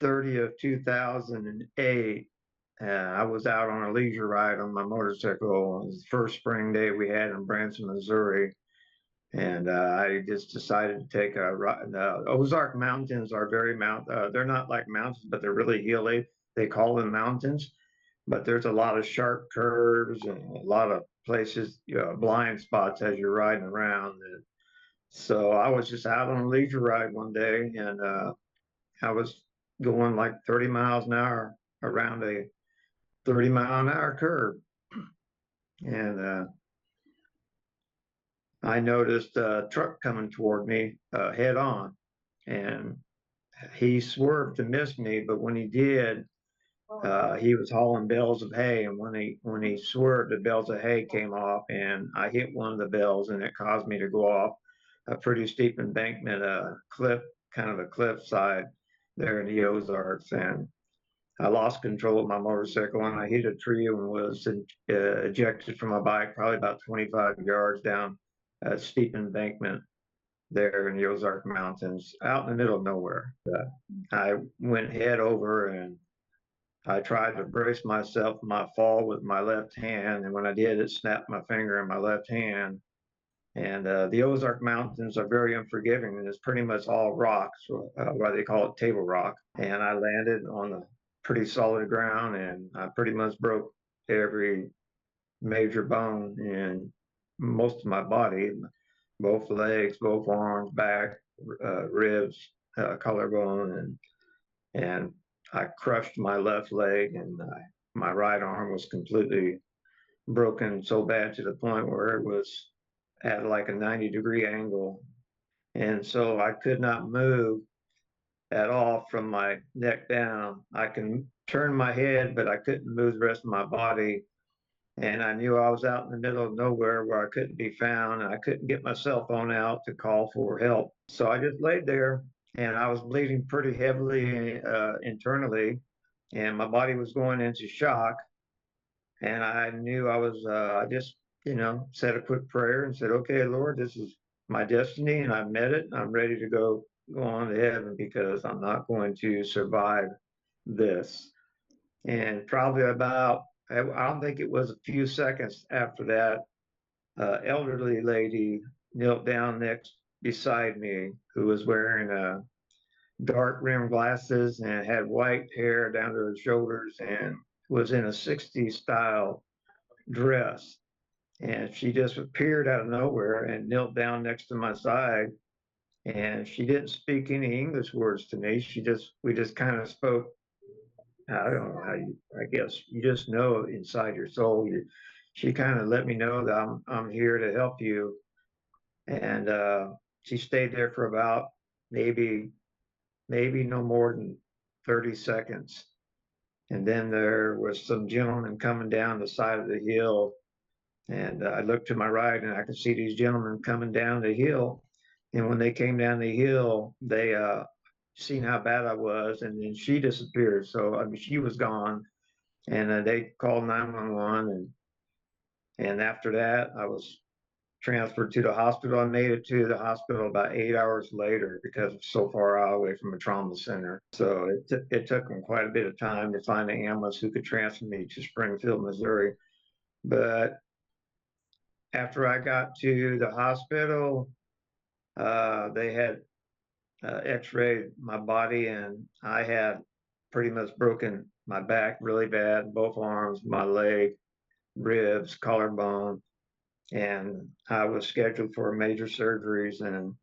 30th of 2008. I was out on a leisure ride on my motorcycle. It was the first spring day we had in Branson, Missouri. And I just decided to take a ride. The Ozark Mountains are they're not like mountains, but they're really hilly. They call them mountains, but there's a lot of sharp curves and a lot of places, blind spots as you're riding around. And so I was just out on a leisure ride one day, and I was going like 30 miles an hour around a 30-mile-an-hour curve. And I noticed a truck coming toward me head on. And he swerved to miss me, but when he did, he was hauling bales of hay. And when he swerved, the bales of hay came off, and I hit one of the bales, and it caused me to go off a pretty steep embankment, cliff, kind of a cliff side there in the Ozarks. And I lost control of my motorcycle, and I hit a tree and was ejected from my bike, probably about 25 yards down a steep embankment there in the Ozark Mountains, out in the middle of nowhere. I went head over, and I tried to brace myself from my fall with my left hand, and when I did, it snapped my finger in my left hand. And the Ozark Mountains are very unforgiving, and it's pretty much all rocks, why they call it table rock. And I landed on the pretty solid ground, and I pretty much broke every major bone in most of my body, both legs, both arms, back, ribs, collarbone, and I crushed my left leg, and my right arm was completely broken so bad to the point where it was at like a 90-degree angle. And so I could not move at all from my neck down. I can turn my head, but I couldn't move the rest of my body. And I knew I was out in the middle of nowhere where I couldn't be found. And I couldn't get my cell phone out to call for help. So I just laid there, and I was bleeding pretty heavily internally, and my body was going into shock. And I knew I just, said a quick prayer and said, okay, Lord, this is my destiny, and I've met it. And I'm ready to go on to heaven, because I'm not going to survive this. And probably about, I don't think it was a few seconds after that, elderly lady knelt down next beside me, who was wearing dark rimmed glasses and had white hair down to her shoulders, and was in a 60s style dress. And she just appeared out of nowhere and knelt down next to my side. And she didn't speak any English words to me. We just kind of spoke. I don't know how I guess you just know inside your soul. She kind of let me know that I'm here to help you. And she stayed there for about maybe, maybe no more than 30 seconds. And then there was some gentlemen coming down the side of the hill. And I looked to my right, and I could see these gentlemen coming down the hill. And when they came down the hill, they seen how bad I was, and then she disappeared. So I mean, she was gone, and they called 911, and after that, I was transferred to the hospital. I made it to the hospital about 8 hours later because it's so far out away from a trauma center. So it took them quite a bit of time to find an ambulance who could transfer me to Springfield, Missouri. But after I got to the hospital, they had x-rayed my body, and I had pretty much broken my back really bad, both arms, my leg, ribs, collarbone, and I was scheduled for major surgeries. And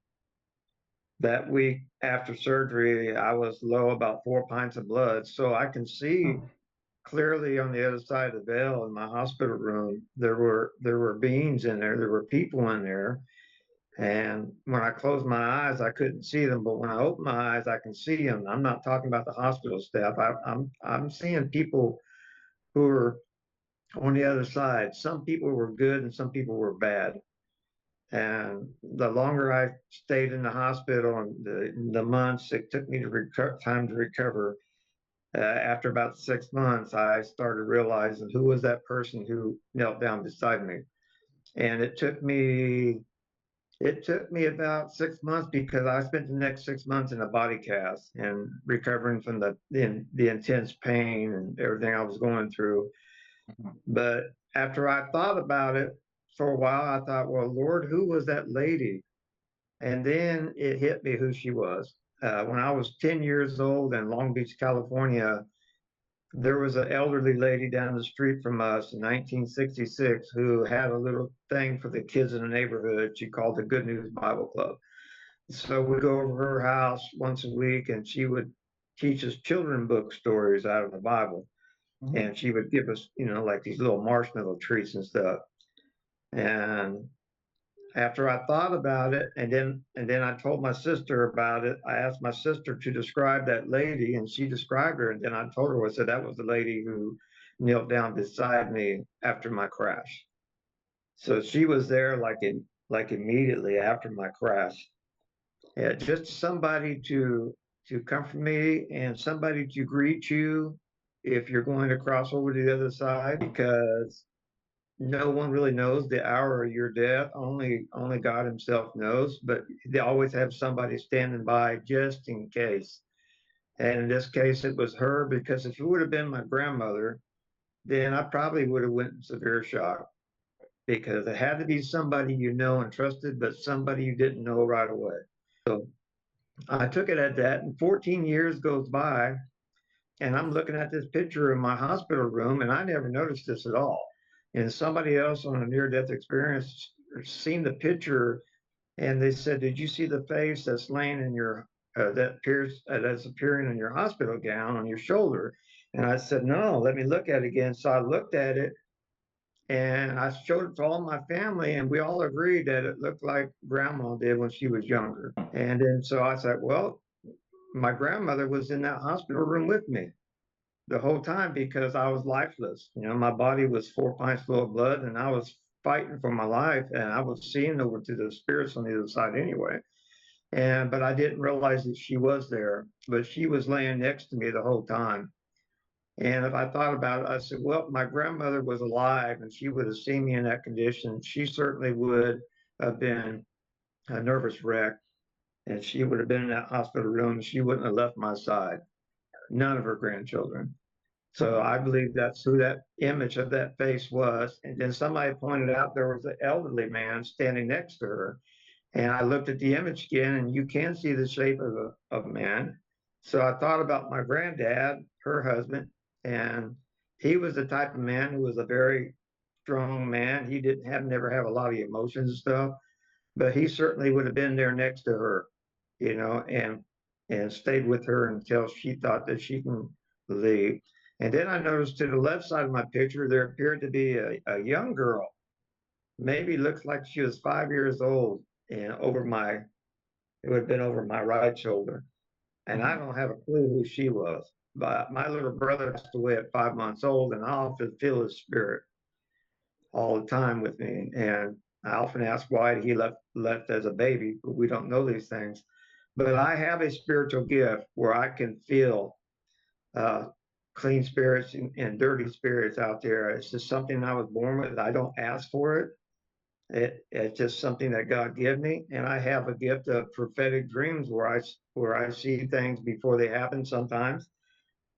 that week after surgery, I was low about 4 pints of blood. So I can see clearly on the other side of the veil in my hospital room, there were beings in there, there were people in there. And when I closed my eyes, I couldn't see them, but when I open my eyes, I can see them. I'm not talking about the hospital staff. I'm seeing people who are on the other side. Some people were good, and some people were bad. And the longer I stayed in the hospital, and the months it took me to time to recover, after about 6 months, I started realizing who was that person who knelt down beside me. And it took me It took me about 6 months because I spent the next 6 months in a body cast and recovering from the intense pain and everything I was going through. Mhm. But after I thought about it for a while, I thought, well, Lord, who was that lady? And then it hit me who she was. When I was 10 years old in Long Beach, California, there was an elderly lady down the street from us in 1966 who had a little thing for the kids in the neighborhood. She called the Good News Bible Club. So we go over her house once a week and she would teach us children book stories out of the Bible. Mhm. And she would give us, like these little marshmallow treats and stuff. And after I thought about it, and then I told my sister about it. I asked my sister to describe that lady, and she described her. And then I told her, I said that was the lady who knelt down beside me after my crash. So she was there like immediately after my crash. Yeah, just somebody to comfort me and somebody to greet you if you're going to cross over to the other side, because no one really knows the hour of your death. Only God Himself knows, but they always have somebody standing by just in case. And in this case, it was her, because if it would have been my grandmother, then I probably would have went in severe shock, because it had to be somebody you know and trusted, but somebody you didn't know right away. So I took it at that, and 14 years goes by, and I'm looking at this picture in my hospital room, and I never noticed this at all. And somebody else on a near-death experience seen the picture, and they said, "Did you see the face that's laying in your that's appearing in your hospital gown on your shoulder?" And I said, "No, let me look at it again." So I looked at it, and I showed it to all my family, and we all agreed that it looked like Grandma did when she was younger. And then so I said, "Well, my grandmother was in that hospital room with me the whole time because I was lifeless. My body was 4 pints full of blood, and I was fighting for my life, and I was seeing over to the spirits on the other side anyway. And but I didn't realize that she was there, but she was laying next to me the whole time. And if I thought about it, I said, well, my grandmother was alive, and she would have seen me in that condition. She certainly would have been a nervous wreck, and she would have been in that hospital room. She wouldn't have left my side. None of her grandchildren. So I believe that's who that image of that face was. And then somebody pointed out there was an elderly man standing next to her. And I looked at the image again, and you can see the shape of a man. So I thought about my granddad, her husband, and he was the type of man who was a very strong man. He didn't have never have a lot of emotions and stuff, but he certainly would have been there next to her, and stayed with her until she thought that she can leave. And then I noticed to the left side of my picture, there appeared to be a young girl, maybe looks like she was 5 years old, and it would have been over my right shoulder. And I Mhm. don't have a clue who she was. But my little brother passed away at 5 months old, and I often feel his spirit all the time with me. And I often ask why he left as a baby, but we don't know these things. But I have a spiritual gift where I can feel uh, clean spirits and dirty spirits out there. It's just something I was born with. I don't ask for it. It's just something that God gave me, and I have a gift of prophetic dreams where I see things before they happen. Sometimes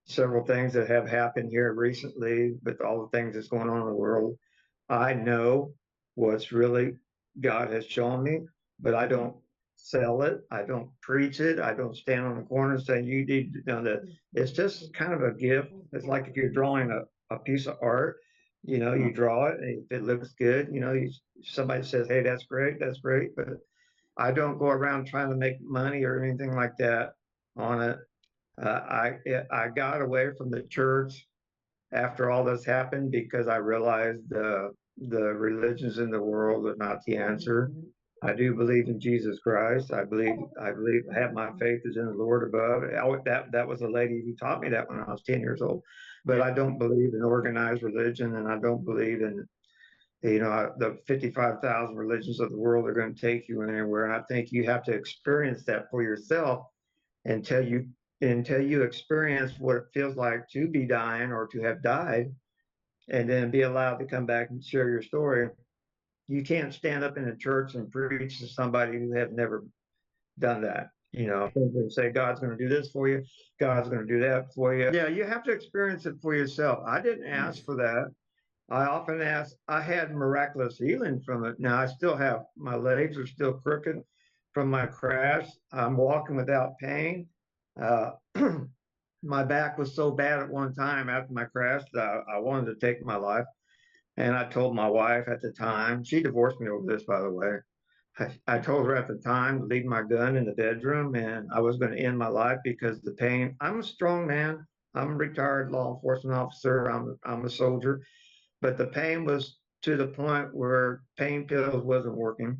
several things that have happened here recently, with all the things that's going on in the world, I know what's really God has shown me, but I Mhm. don't sell it. I don't preach it. I don't stand on the corner saying you need to know that. It's just kind of a gift. It's like if you're drawing a piece of art, you Mhm. draw it, and if it looks good, somebody says, hey, that's great, that's great. But I don't go around trying to make money or anything like that on it. I got away from the church after all this happened because I realized the religions in the world are not the answer. I do believe in Jesus Christ. I believe I have my faith is in the Lord above. That was a lady who taught me that when I was 10 years old. But I don't believe in organized religion, and I don't believe in the 55,000 religions of the world are going to take you anywhere. And I think you have to experience that for yourself until you until you experience what it feels like to be dying or to have died, and then be allowed to come back and share your story. you can't stand up in a church and preach to somebody who have never done that. And say God's going to do this for you, God's going to do that for you. Yeah, you have to experience it for yourself. I didn't ask for that. I often ask. I had miraculous healing from it. Now I still have, my legs are still crooked from my crash. I'm walking without pain. Uh, my back was so bad at one time after my crash that I wanted to take my life. And I told my wife at the time, she divorced me over this, by the way. I told her at the time to leave my gun in the bedroom and I was going to end my life because the pain. I'm a strong man. I'm a retired law enforcement officer. I'm a soldier, but the pain was to the point where pain pills wasn't working.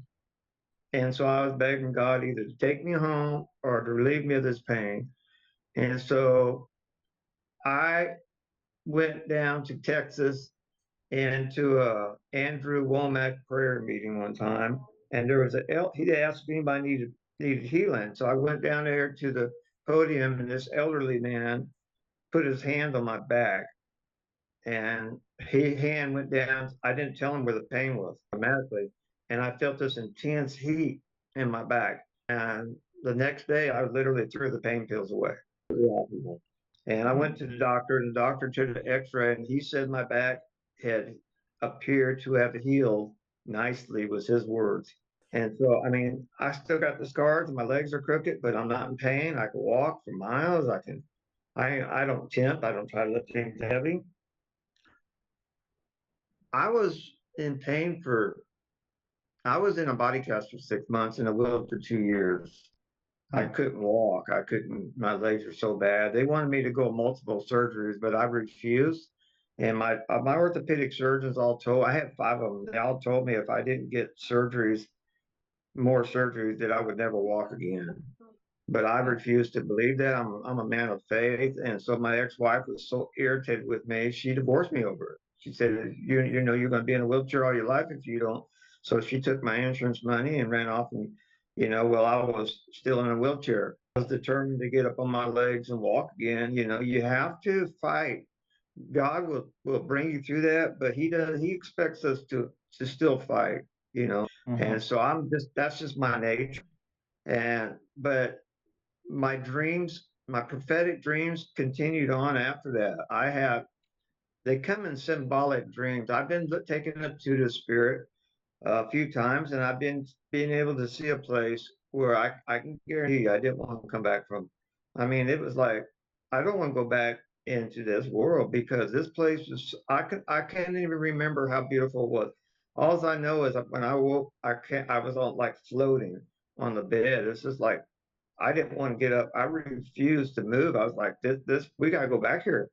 And so I was begging God either to take me home or to relieve me of this pain. And so I went down to Texas and to a Andrew Womack prayer meeting one time, and there was he asked if anybody needed healing. So I went down there to the podium, and this elderly man put his hand on my back, and his hand went down. I didn't tell him where the pain was automatically, and I felt this intense heat in my back. And the next day, I literally threw the pain pills away. And I went to the doctor, and the doctor took an X-ray, and he said my back had appeared to have healed nicely, was his words. And so, I mean, I still got the scars, and my legs are crooked, but I'm not in pain. I can walk for miles. I don't tempt. I don't try to lift things heavy. I was in pain for, I was in a body cast for 6 months and a wheel for 2 years. I couldn't walk. I couldn't, my legs were so bad. They wanted me to go multiple surgeries, but I refused. And my orthopedic surgeons all told, I had 5 of them. They all told me if I didn't get surgeries, more surgeries, that I would never walk again. But I refused to believe that. I'm a man of faith. And so my ex-wife was so irritated with me, she divorced me over it. She said, you know, you're going to be in a wheelchair all your life if you don't. So she took my insurance money and ran off. And, well, I was still in a wheelchair. I was determined to get up on my legs and walk again. You have to fight. God will bring you through that, but he expects us to still fight. And so that's just my nature. But my dreams, my prophetic dreams continued on after that. They come in symbolic dreams. I've been taken up to the spirit a few times, and I've been being able to see a place where I can guarantee you I didn't want to come back from. I mean, it was like, I don't want to go back into this world because this place is, I can't even remember how beautiful it was. All I know is that when I woke, I was on like floating on the bed. It's just like, I didn't want to get up. I refused to move. I was like, we got to go back here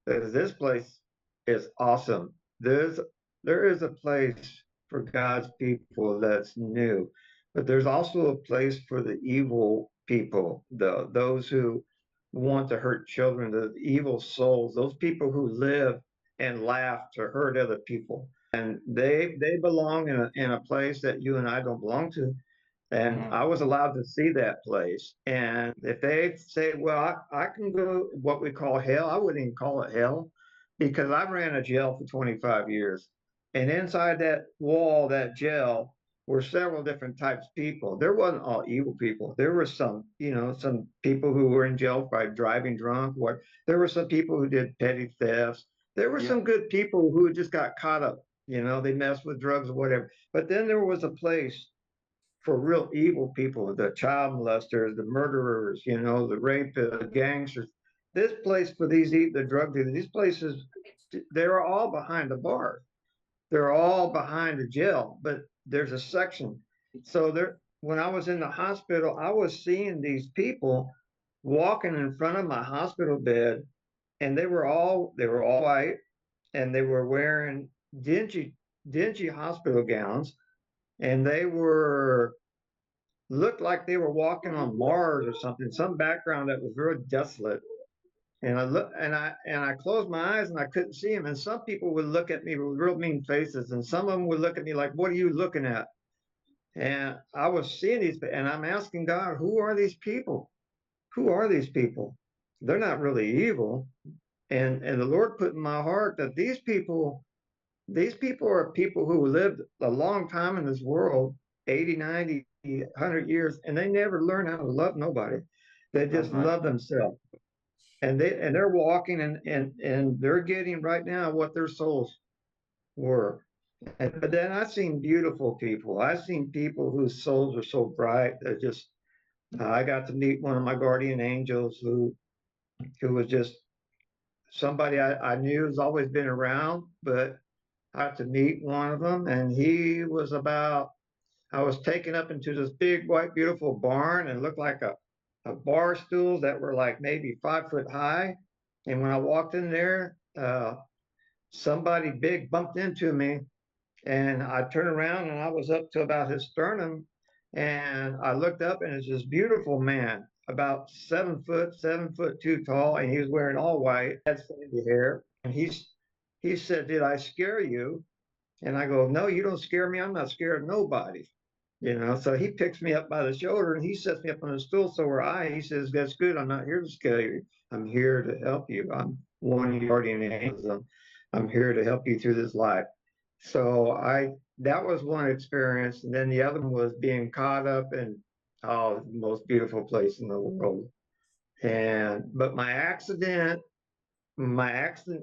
because this place is awesome. There is a place for God's people that's new, but there's also a place for the evil people, those who want to hurt children, the evil souls, those people who live and laugh to hurt other people, and they belong in a place that you and I don't belong to. And I was allowed to see that place. And if they say, well, I can go what we call hell, I wouldn't even call it hell because I ran a jail for 25 years. And inside that wall, that jail, were several different types of people. There wasn't all evil people. There were some people who were in jail by driving drunk. Or there were some people who did petty thefts. There were some good people who just got caught up. They messed with drugs or whatever. But then there was a place for real evil people, the child molesters, the murderers, the rapists, the gangsters. This place for the drug dealers, these places, they're all behind the bars. They're all behind the jail, but there's a section. So when I was in the hospital, I was seeing these people walking in front of my hospital bed, and they were all white, and they were wearing dingy hospital gowns, and they were looked like they were walking on Mars or something, some background that was very desolate. And I closed my eyes and I couldn't see them. And some people would look at me with real mean faces, and some of them would look at me like, "What are you looking at?" And I was seeing these, and I'm asking God, "Who are these people? Who are these people? They're not really evil." And the Lord put in my heart that these people these people are people who lived a long time in this world, 80, 90, 100 years, and they never learn how to love nobody. They just love themselves. And they're walking and they're getting right now what their souls were. But then I've seen beautiful people. I've seen people whose souls are so bright. They're just I got to meet one of my guardian angels who was just somebody I knew has always been around, but I got to meet one of them, and he was about. I was taken up into this big, white, beautiful barn, and looked like a bar stools that were like maybe 5 foot high. And when I walked in there, somebody big bumped into me, and I turned around and I was up to about his sternum, and I looked up and it's this beautiful man, about 7 foot, 7 foot two tall, and he was wearing all white, had sandy hair, and he said, "Did I scare you?" And I go, "No, you don't scare me. I'm not scared of nobody." So he picks me up by the shoulder and he sets me up on a stool. So where he says, "That's good. I'm not here to scare you. I'm here to help you. I'm one of your guardian angels. I'm here to help you through this life." So that was one experience. And then the other one was being caught up in, the most beautiful place in the world. But my accident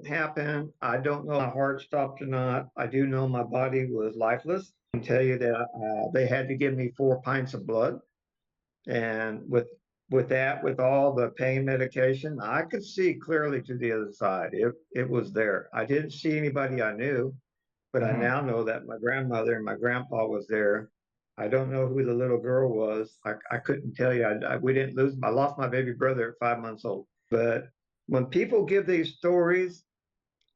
happened. I don't know if my heart stopped or not. I do know my body was lifeless. I can tell you that they had to give me 4 pints of blood, and with all the pain medication, I could see clearly to the other side. It was there. I didn't see anybody I knew, but I now know that my grandmother and my grandpa was there. I don't know who the little girl was. I couldn't tell you. We didn't lose. I lost my baby brother at 5 months old. But when people give these stories,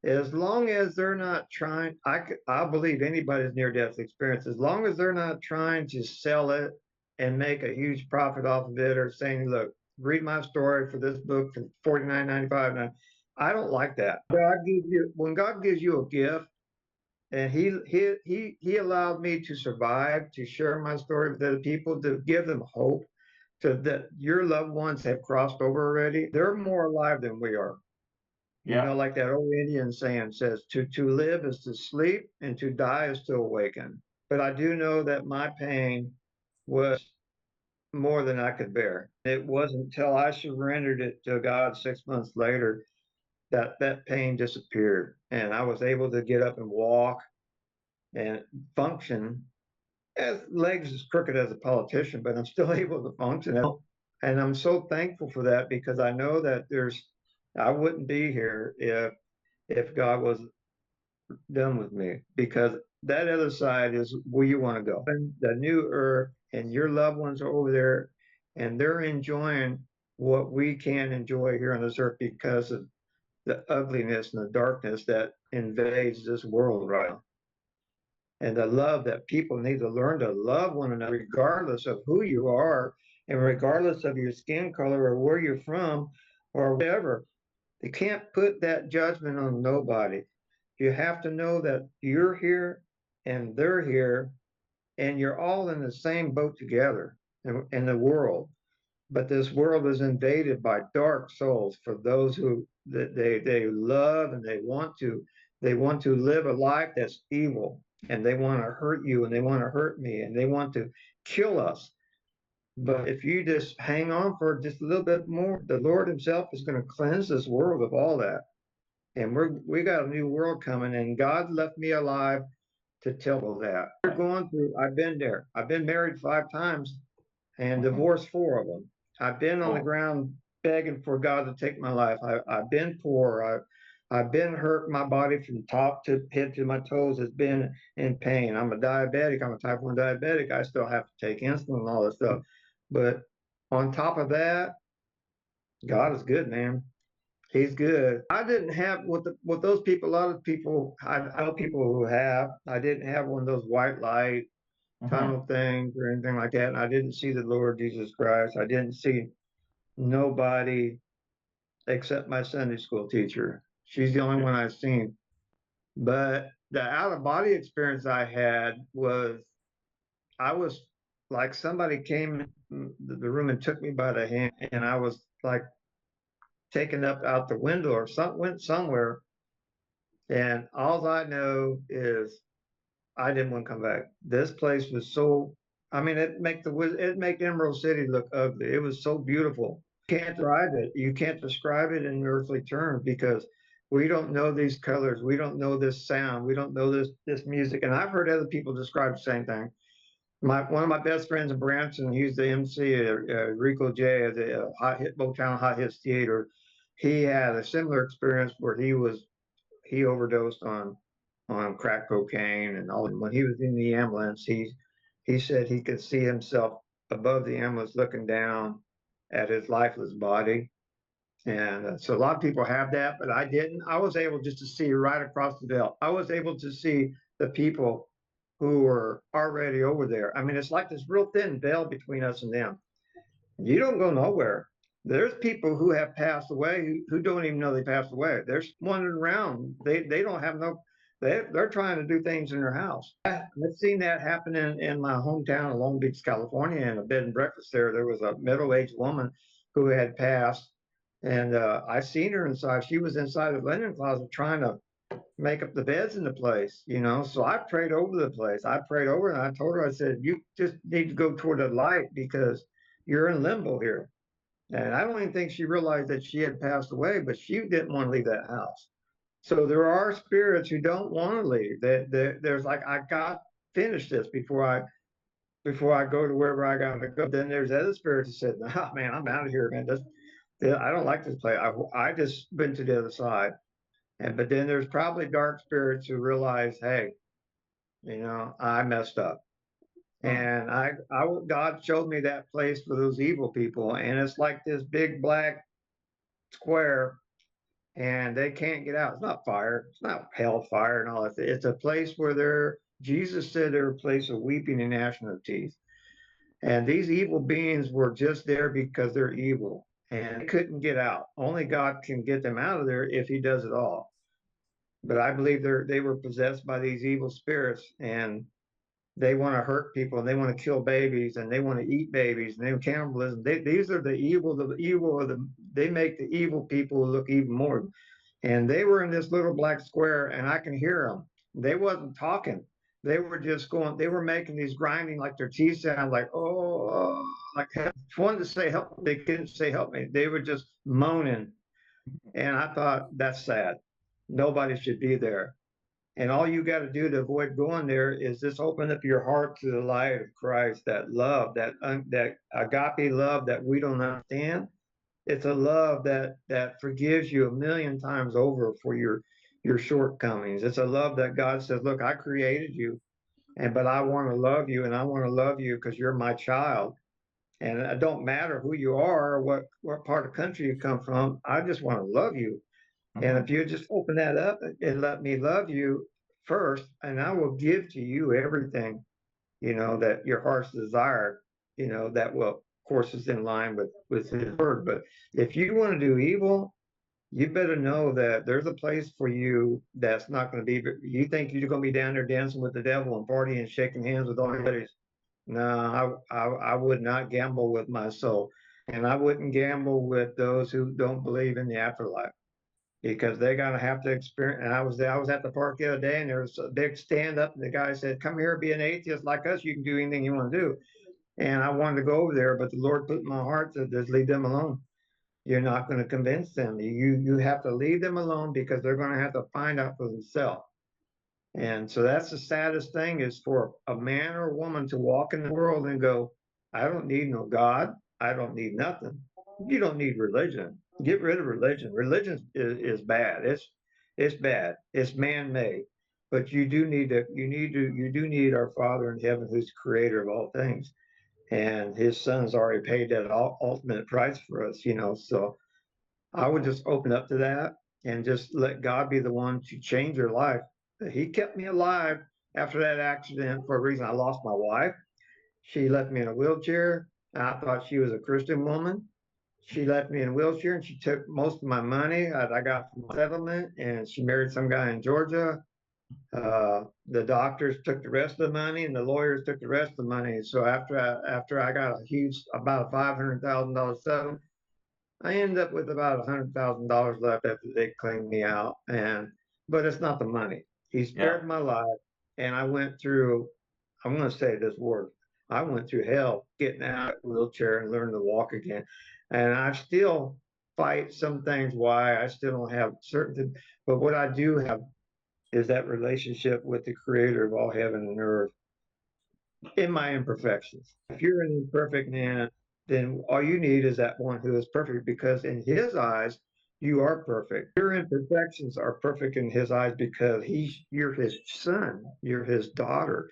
as long as they're not trying, I believe anybody's near death experience, as long as they're not trying to sell it and make a huge profit off of it, or saying, "Look, read my story for this book for $49.95." And I don't like that. When God gives you a gift, and he allowed me to survive, to share my story with other people, to give them hope, to that your loved ones have crossed over already. They're more alive than we are. Like that old Indian saying says, to live is to sleep, and to die is to awaken. But I do know that my pain was more than I could bear. It wasn't until I surrendered it to God 6 months later that that pain disappeared, and I was able to get up and walk and function. As legs as crooked as a politician, but I'm still able to function. And I'm so thankful for that, because I know that I wouldn't be here if God was done with me, because that other side is where you want to go. And the new earth, and your loved ones are over there, and they're enjoying what we can't enjoy here on this earth because of the ugliness and the darkness that invades this world right now. And the love that people need to learn to love one another, regardless of who you are, and regardless of your skin color or where you're from or whatever. They can't put that judgment on nobody. You have to know that you're here and they're here, and you're all in the same boat together in the world. But this world is invaded by dark souls, for those who that they love, and they want to live a life that's evil, and they want to hurt you, and they want to hurt me, and they want to kill us. But if you just hang on for just a little bit more, the Lord himself is going to cleanse this world of all that. And we got a new world coming, and God left me alive to tell that. I've been there. I've been married 5 times and divorced 4 of them. I've been on the ground begging for God to take my life. I've been poor. I've been hurt. My body from top to head to my toes has been in pain. I'm a diabetic. I'm a type 1 diabetic. I still have to take insulin and all this stuff. But on top of that, God is good, man. He's good. I didn't have with those people. A lot of people, I know people who have. I didn't have one of those white light tunnel things or anything like that. And I didn't see the Lord Jesus Christ. I didn't see nobody except my Sunday school teacher. She's the only one I've seen. But the out of body experience I had was, I was like, somebody came in the room and took me by the hand, and I was like taken up out the window or went somewhere. And all I know is I didn't want to come back. This place was so, I mean, it make Emerald City look ugly. It was so beautiful. Can't describe it. You can't describe it in earthly terms because we don't know these colors. We don't know this sound. We don't know this music. And I've heard other people describe the same thing. One of my best friends in Branson, he's the MC at Rico J at the Hot Hit Motown Hot Hits Theater. He had a similar experience where he overdosed on crack cocaine and all. And when he was in the ambulance, he said he could see himself above the ambulance looking down at his lifeless body. And so a lot of people have that, but I didn't. I was able just to see right across the veil. I was able to see the people who were already over there. I mean, it's like this real thin veil between us and them. You don't go nowhere. There's people who have passed away who don't even know they passed away. They're wandering around. They don't have no. They're trying to do things in their house. I've seen that happen in my hometown of Long Beach, California, in a bed and breakfast there. There was a middle-aged woman who had passed, and I seen her inside. She was inside the linen closet trying to make up the beds in the place, you know. So I prayed over the place. I prayed over and I told her, I said, you just need to go toward the light because you're in limbo here. And I don't even think she realized that she had passed away, but she didn't want to leave that house. So there are spirits who don't want to leave. There's like, I got finish this before I go to wherever I got to go. Then there's other spirits that said, "Nah, man, I'm out of here, man. I don't like this place. I just been to the other side." And but then there's probably dark spirits who realize, hey, I messed up. And God showed me that place for those evil people, and it's like this big black square, and they can't get out. It's not fire, it's not hellfire and all that. It's a place where Jesus said they're a place of weeping and gnashing of teeth. And these evil beings were just there because they're evil, and they couldn't get out. Only God can get them out of there if He does it all. But I believe they were possessed by these evil spirits, and they want to hurt people, and they want to kill babies, and they want to eat babies, and they cannibalism. These are the evil. The evil of the. They make the evil people look even more. And they were in this little black square, and I can hear them. They wasn't talking. They were just going. They were making these grinding, like their teeth sound like like wanted to say help. They couldn't say help me. They were just moaning, and I thought that's sad. Nobody should be there. And all you got to do to avoid going there is just open up your heart to the light of Christ, that love, that agape love that we don't understand. It's a love that forgives you a million times over for your shortcomings. It's a love that God says, "Look, I created you, and but I want to love you, and I want to love you because you're my child. And it don't matter who you are or what part of the country you come from. I just want to love you. And if you just open that up and let me love you first, and I will give to you everything, that your heart's desire, that will, of course, is in line with His word. But if you want to do evil, you better know that there's a place for you that's not going to be. You think you're going to be down there dancing with the devil and partying and shaking hands with all your buddies? No, I would not gamble with my soul, and I wouldn't gamble with those who don't believe in the afterlife because they're gonna have to experience. And I was at the park the other day, and there was a big stand up, and the guy said, "Come here, be an atheist like us. You can do anything you want to do." And I wanted to go over there, but the Lord put in my heart to just leave them alone. You're not going to convince them. You have to leave them alone because they're going to have to find out for themselves. And so that's the saddest thing is for a man or a woman to walk in the world and go, I don't need no God. I don't need nothing. You don't need religion. Get rid of religion. Religion is bad. It's bad. It's man-made. But you do need our Father in heaven who's the creator of all things. And his son's already paid that ultimate price for us. So I would just open up to that and just let God be the one to change your life. He kept me alive after that accident for a reason. I lost my wife. She left me in a wheelchair. I thought she was a Christian woman. She left me in a wheelchair and she took most of my money I got from my settlement, and she married some guy in Georgia. The doctors took the rest of the money and the lawyers took the rest of the money. So after I got about a $500,000 settlement, I ended up with about $100,000 left after they cleaned me out. And but it's not the money. He spared my life, and I went through, I'm going to say this word, I went through hell getting out of the wheelchair and learning to walk again. And I still fight some things why I still don't have certain, but what I do have is that relationship with the creator of all heaven and earth in my imperfections. If you're an imperfect man, then all you need is that one who is perfect, because in his eyes, you are perfect. Your imperfections are perfect in his eyes because you're his son, you're his daughter,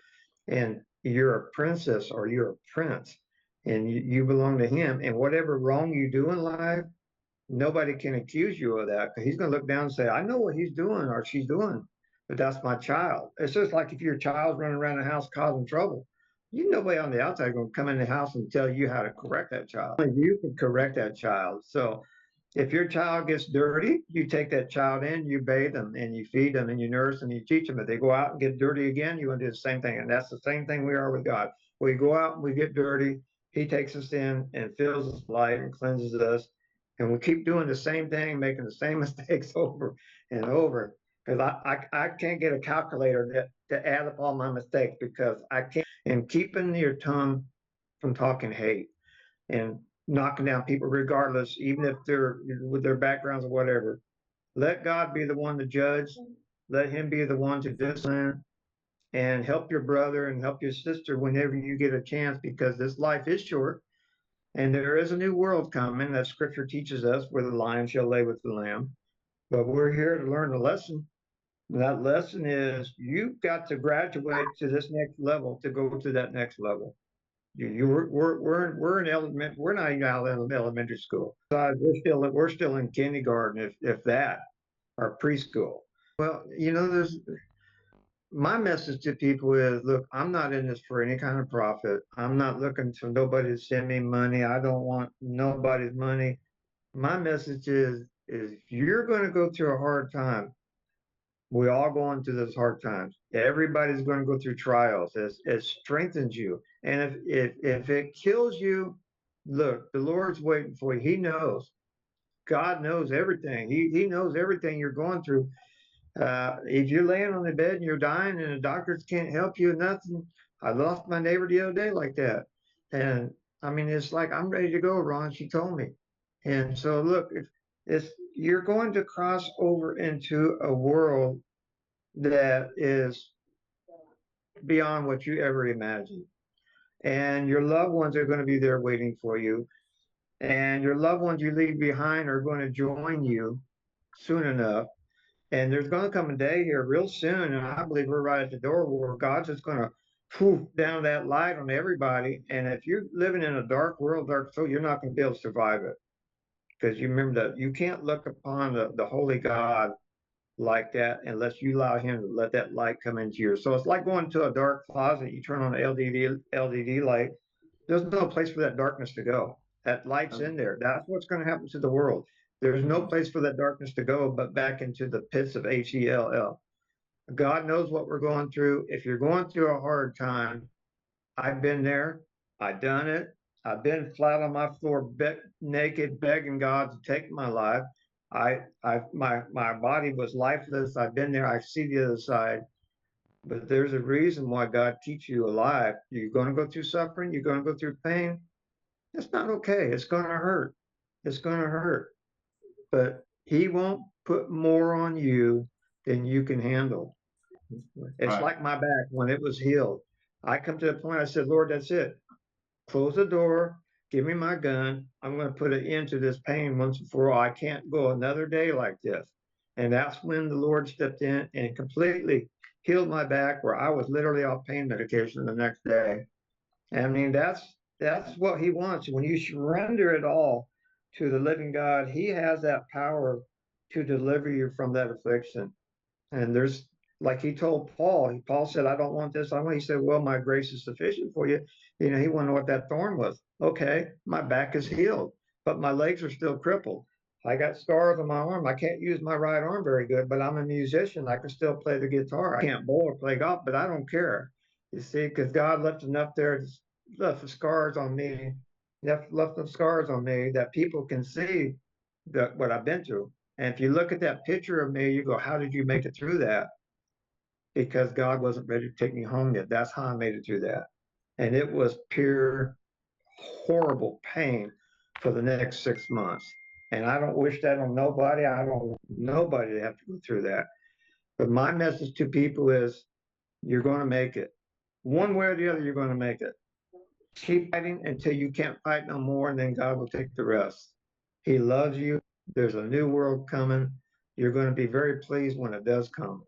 and you're a princess or you're a prince, and you belong to him. And whatever wrong you do in life, nobody can accuse you of that, because he's going to look down and say, I know what he's doing or she's doing, but that's my child. It's just like if your child's running around the house causing trouble. Nobody on the outside going to come in the house and tell you how to correct that child. Only you can correct that child. So if your child gets dirty, you take that child in, you bathe them, and you feed them, and you nurse them, and you teach them. If they go out and get dirty again, you want to do the same thing. And that's the same thing we are with God. We go out and we get dirty. He takes us in and fills us with light and cleanses us. And we keep doing the same thing, making the same mistakes over and over. Because I can't get a calculator to add up all my mistakes, because I can't. And keeping your tongue from talking hate and knocking down people regardless, even if they're with their backgrounds or whatever. Let God be the one to judge. Let him be the one to discipline, and help your brother and help your sister whenever you get a chance, because this life is short and there is a new world coming that scripture teaches us, where the lion shall lay with the lamb. But we're here to learn a lesson. That lesson is you've got to graduate to this next level to go to that next level. We're in element. We're not even out of elementary school. We're still in kindergarten, if that, or preschool. Well, there's my message to people is, look, I'm not in this for any kind of profit. I'm not looking for nobody to send me money. I don't want nobody's money. My message is if you're going to go through a hard time, we all going through those hard times. Everybody's going to go through trials. It strengthens you. And if it kills you, look, the Lord's waiting for you. He knows. God knows everything. He knows everything you're going through. If you're laying on the bed and you're dying and the doctors can't help you, nothing. I lost my neighbor the other day like that. And I mean, it's like, I'm ready to go, Ron. She told me. And so look, if you're going to cross over into a world that is beyond what you ever imagined. And your loved ones are going to be there waiting for you. And your loved ones you leave behind are going to join you soon enough. And there's going to come a day here real soon, and I believe we're right at the door, where God's just going to poof down that light on everybody. And if you're living in a dark world, dark soul, you're not going to be able to survive it, because you remember that you can't look upon the holy God like that unless you allow him to let that light come into you. So it's like going to a dark closet. You turn on an LDD light. There's no place for that darkness to go. That light's in there. That's what's going to happen to the world. There's no place for that darkness to go but back into the pits of Hell. God knows what we're going through. If you're going through a hard time, I've been there. I've done it. I've been flat on my floor, naked, begging God to take my life. My body was lifeless. I've been there. I see the other side. But there's a reason why God keeps you alive. You're going to go through suffering. You're going to go through pain. It's not okay. It's going to hurt. It's going to hurt. But he won't put more on you than you can handle. It's like my back when it was healed. I come to the point, I said, Lord, that's it. Close the door. Give me my gun. I'm going to put an end to this pain once and for all. I can't go another day like this. And that's when the Lord stepped in and completely healed my back, where I was literally off pain medication the next day. I mean, that's what he wants. When you surrender it all to the living God, he has that power to deliver you from that affliction. And there's, like he told Paul said, I don't want this. He said, well, my grace is sufficient for you. He wanted what that thorn was. Okay, my back is healed, but my legs are still crippled. I got scars on my arm. I can't use my right arm very good, but I'm a musician. I can still play the guitar. I can't bowl or play golf, but I don't care. You see, because God left enough there, left the scars on me, left the scars on me that people can see what I've been through. And if you look at that picture of me, you go, how did you make it through that? Because God wasn't ready to take me home yet. That's how I made it through that. And it was pure, horrible pain for the next 6 months. And I don't wish that on nobody. I don't want nobody to have to go through that. But my message to people is you're going to make it. One way or the other, you're going to make it. Keep fighting until you can't fight no more, and then God will take the rest. He loves you. There's a new world coming. You're going to be very pleased when it does come.